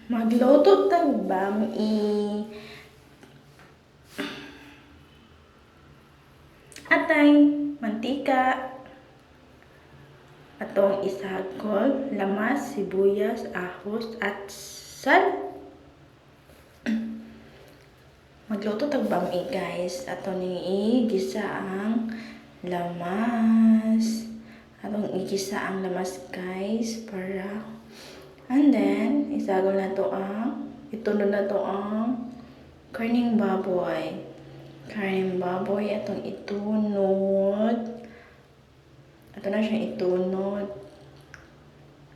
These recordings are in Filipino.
Magluto tag bami. Atay, mantika, atong isagol, lamas, sibuyas, ahos, at sal. Magluto tag bami guys. Atong igisa ang lamas. Atong igisa ang lamas guys para and then isagol na to ang itunod na to ang karning baboy. Karning baboy atong itunod. Ato na siya itunod.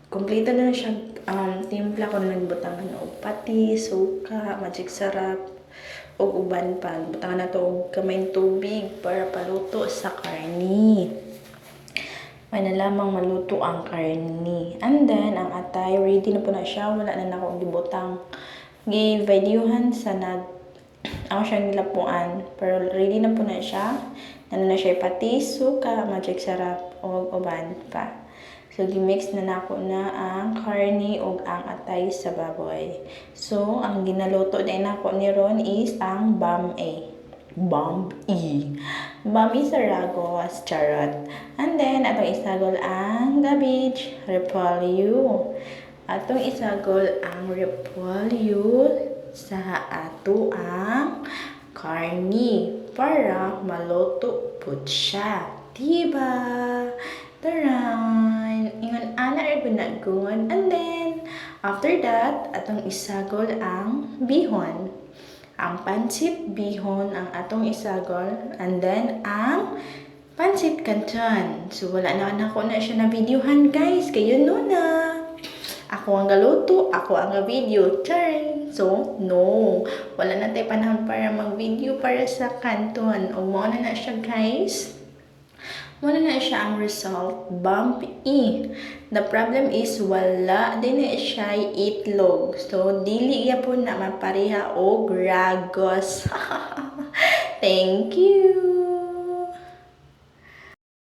Kompleto na siya timpla ko na nagbutangan og pati, suka, magic sarap og uban pa. Butangan na to og kamay tubig para paluto sa karni. May na lamang maluto ang karni. And then, ang atay, ready na po na siya. Wala na akong gibutang. Gi-videohan sa ako siyang nilapuan. Pero ready na po na siya. Nano na siya pati, suka, magic sarap, o uban pa. So, gimix na nako na ang karni o ang atay sa baboy. So, ang ginaluto na nako ni Ron is ang bami. Bami sa ragos, charot. And then, atong isagol ang cabbage, repolyo. Atong isagol ang repolyo sa ato ang karni para maluto po siya. Diba? Taran! Ingon ana rin pinagun. And then, after that, atong isagol ang bihon. Ang pancit bihon ang atong isagol, and then ang pancit canton. So wala na ako na siya na videohan guys, kayo no na. Ako ang galuto, ako ang video, charing. So no, wala na tayo panahon para mag-video para sa canton. O mo na siya guys. Wala na siya ang result, bumpy. The problem is wala din na siya itlog. So, dili ya po na mapareha o ragos. Thank you!